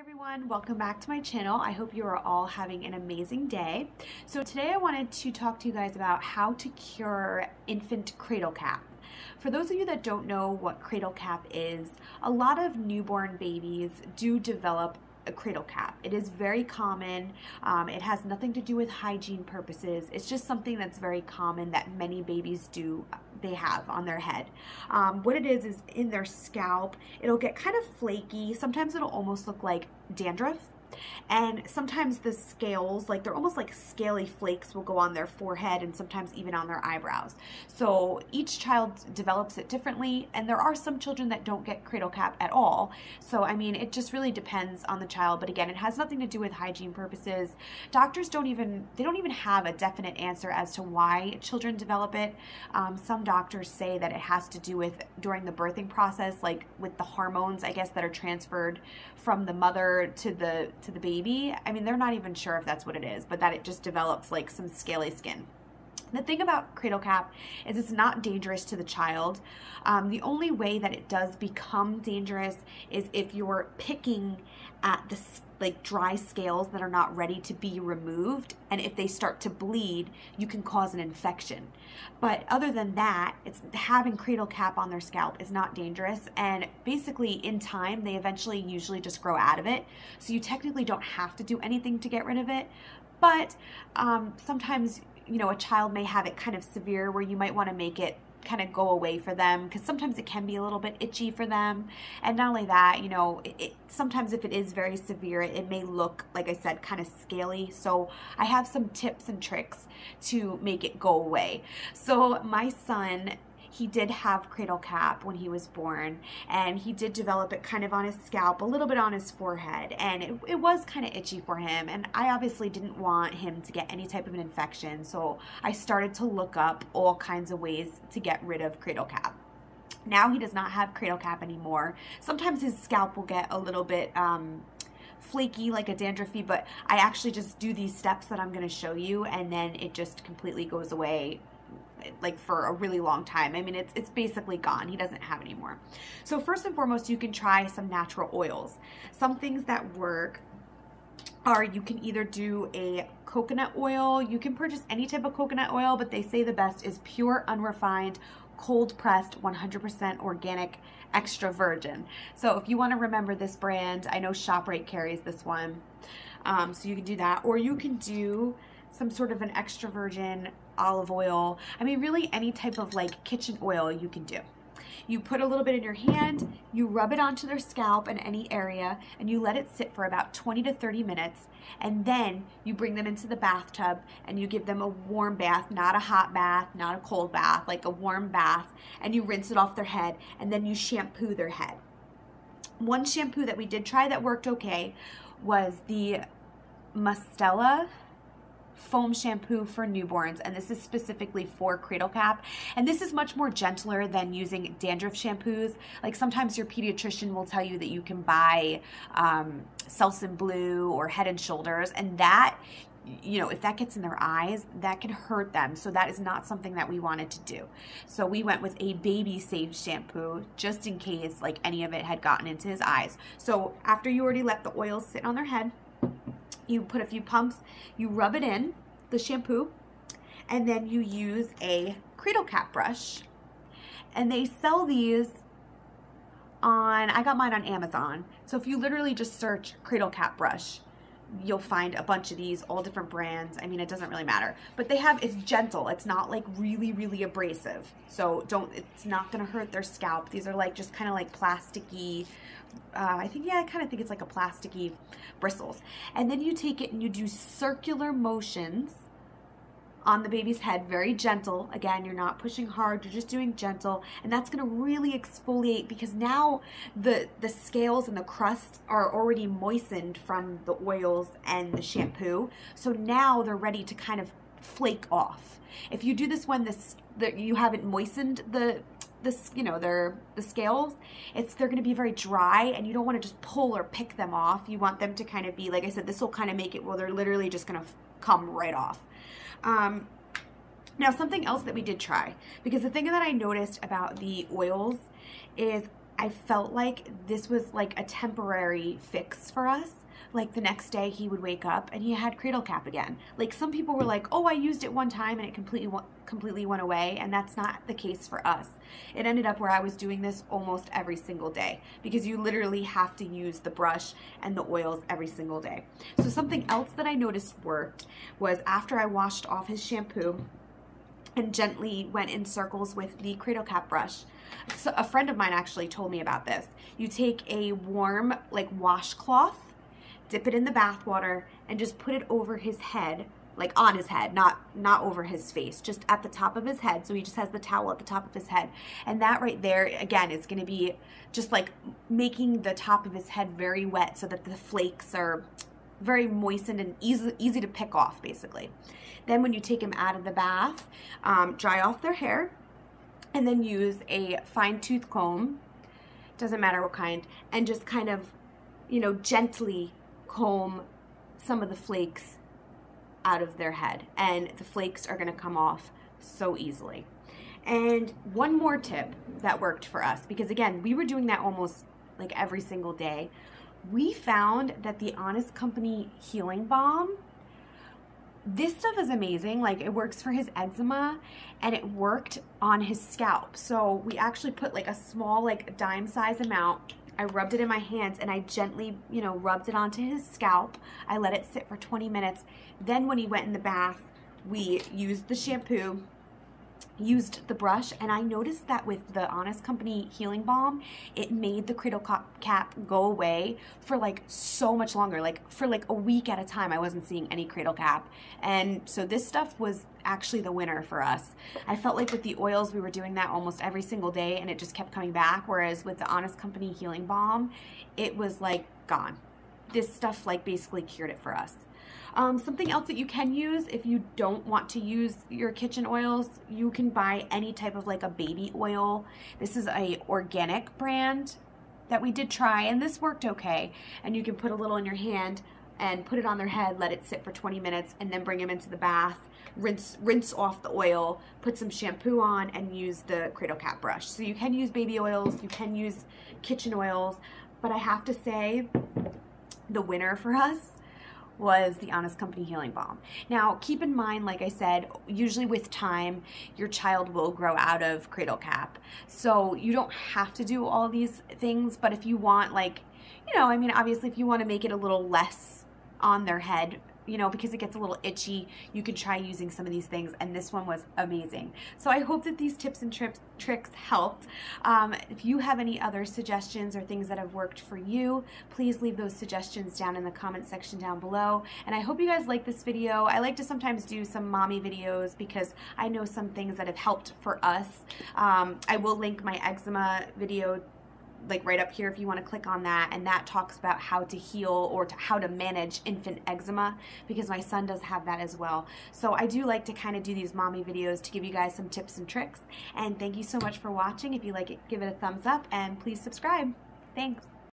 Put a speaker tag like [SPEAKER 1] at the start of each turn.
[SPEAKER 1] Everyone, welcome back to my channel. I hope you are all having an amazing day. So today I wanted to talk to you guys about how to cure infant cradle cap. For those of you that don't know what cradle cap is, a lot of newborn babies do develop a cradle cap. It is very common. It has nothing to do with hygiene purposes. It's just something that's very common that many babies they have on their head. What it is in their scalp, it'll get kind of flaky. Sometimes it'll almost look like dandruff. And sometimes the scales, like they're almost like scaly flakes, will go on their forehead and sometimes even on their eyebrows. So each child develops it differently, and there are some children that don't get cradle cap at all. So I mean, it just really depends on the child. But again, it has nothing to do with hygiene purposes. Doctors don't even have a definite answer as to why children develop it. Some doctors say that it has to do with during the birthing process, like with the hormones, I guess, that are transferred from the mother to the baby. I mean, they're not even sure if that's what it is, but that it just develops like some scaly skin. The thing about cradle cap is it's not dangerous to the child. The only way that it does become dangerous is if you're picking at the like dry scales that are not ready to be removed, and if they start to bleed, you can cause an infection. But other than that, having cradle cap on their scalp is not dangerous, and basically in time they eventually usually just grow out of it, so you technically don't have to do anything to get rid of it. But sometimes, you know, a child may have it kind of severe where you might want to make it kind of go away for them, because sometimes it can be a little bit itchy for them. And not only that, you know, sometimes if it is very severe, it may look, like I said, kind of scaly. So I have some tips and tricks to make it go away. So my son, he did have cradle cap when he was born, and he did develop it kind of on his scalp, a little bit on his forehead, and it was kind of itchy for him, and I obviously didn't want him to get any type of an infection, so I started to look up all kinds of ways to get rid of cradle cap. Now he does not have cradle cap anymore. Sometimes his scalp will get a little bit flaky, like a dandruffy, but I actually just do these steps that I'm going to show you, and then it just completely goes away, like for a really long time. I mean, it's basically gone. He doesn't have it anymore. So first and foremost, you can try some natural oils. Some things that work are, you can either do a coconut oil. You can purchase any type of coconut oil, but they say the best is pure, unrefined, cold pressed, 100% organic, extra virgin. So if you want to remember this brand, I know ShopRite carries this one. So you can do that, or you can do some sort of an extra virgin olive oil. I mean, really any type of like kitchen oil you can do. You put a little bit in your hand, you rub it onto their scalp in any area, and you let it sit for about 20 to 30 minutes, and then you bring them into the bathtub and you give them a warm bath, not a hot bath, not a cold bath, like a warm bath, and you rinse it off their head, and then you shampoo their head. One shampoo that we did try that worked okay was the Mustela foam shampoo for newborns, and this is specifically for cradle cap, and this is much more gentler than using dandruff shampoos. Like sometimes your pediatrician will tell you that you can buy Selsun Blue or Head and Shoulders, and that, you know, if that gets in their eyes, that can hurt them. So that is not something that we wanted to do. So we went with a baby safe shampoo just in case like any of it had gotten into his eyes. So after you already let the oils sit on their head, you put a few pumps, you rub it in, the shampoo, and then you use a Cradle Cap brush. And they sell these on, I got mine on Amazon. So if you literally just search Cradle Cap brush, you'll find a bunch of these, all different brands. I mean, it doesn't really matter. But it's gentle. It's not like really, really abrasive. So it's not gonna hurt their scalp. These are like just kind of like plasticky, I kind of think it's like a plasticky bristles. And then you take it and you do circular motions on the baby's head, very gentle. Again, you're not pushing hard, you're just doing gentle, and that's going to really exfoliate, because now the scales and the crust are already moistened from the oils and the shampoo, so now they're ready to kind of flake off. If you do this when you haven't moistened the scales, they're going to be very dry, and you don't want to just pull or pick them off. You want them to kind of be, like I said, this will kind of make it where they're literally just going to come right off. Now something else that we did try, because the thing that I noticed about the oils is I felt like this was like a temporary fix for us. Like the next day he would wake up and he had Cradle Cap again. Like some people were like, oh, I used it one time and it completely went away, and that's not the case for us. It ended up where I was doing this almost every single day because you literally have to use the brush and the oils every single day. So something else that I noticed worked was after I washed off his shampoo and gently went in circles with the Cradle Cap brush. So a friend of mine actually told me about this. You take a warm like washcloth, dip it in the bath water, and just put it over his head, like on his head, not over his face, just at the top of his head. So he just has the towel at the top of his head. And that right there, again, is gonna be just like making the top of his head very wet so that the flakes are very moistened and easy to pick off, basically. Then when you take him out of the bath, dry off their hair, and then use a fine tooth comb, doesn't matter what kind, and just kind of, you know, gently comb some of the flakes out of their head, and the flakes are gonna come off so easily. And one more tip that worked for us, because again, we were doing that almost like every single day. We found that the Honest Company Healing Balm, this stuff is amazing. Like it works for his eczema and it worked on his scalp. So we actually put like a small, like dime size amount. I rubbed it in my hands and I gently, you know, rubbed it onto his scalp. I let it sit for 20 minutes. Then when he went in the bath, we used the shampoo, used the brush, and I noticed that with the Honest Company Healing Balm, it made the Cradle Cap go away for like so much longer, like for like a week at a time. I wasn't seeing any Cradle Cap, and so this stuff was actually the winner for us. I felt like with the oils, we were doing that almost every single day and it just kept coming back, whereas with the Honest Company Healing Balm, it was like gone. This stuff like basically cured it for us. Something else that you can use if you don't want to use your kitchen oils, you can buy any type of like a baby oil. This is a organic brand that we did try, and this worked okay. And you can put a little in your hand and put it on their head, let it sit for 20 minutes, and then bring them into the bath, rinse off the oil, put some shampoo on, and use the Cradle Cap brush. So you can use baby oils, you can use kitchen oils, but I have to say the winner for us was the Honest Company Healing Balm. Now, keep in mind, like I said, usually with time, your child will grow out of Cradle Cap. So you don't have to do all these things, but if you want, like, you know, I mean, obviously if you want to make it a little less on their head, you know, because it gets a little itchy, you can try using some of these things, and this one was amazing. So I hope that these tips and tricks helped. If you have any other suggestions or things that have worked for you, please leave those suggestions down in the comment section down below. And I hope you guys like this video. I like to sometimes do some mommy videos because I know some things that have helped for us. I will link my eczema video like right up here if you want to click on that, and that talks about how to heal or how to manage infant eczema, because my son does have that as well. So I do like to kind of do these mommy videos to give you guys some tips and tricks, and thank you so much for watching. If you like it, give it a thumbs up and please subscribe. Thanks.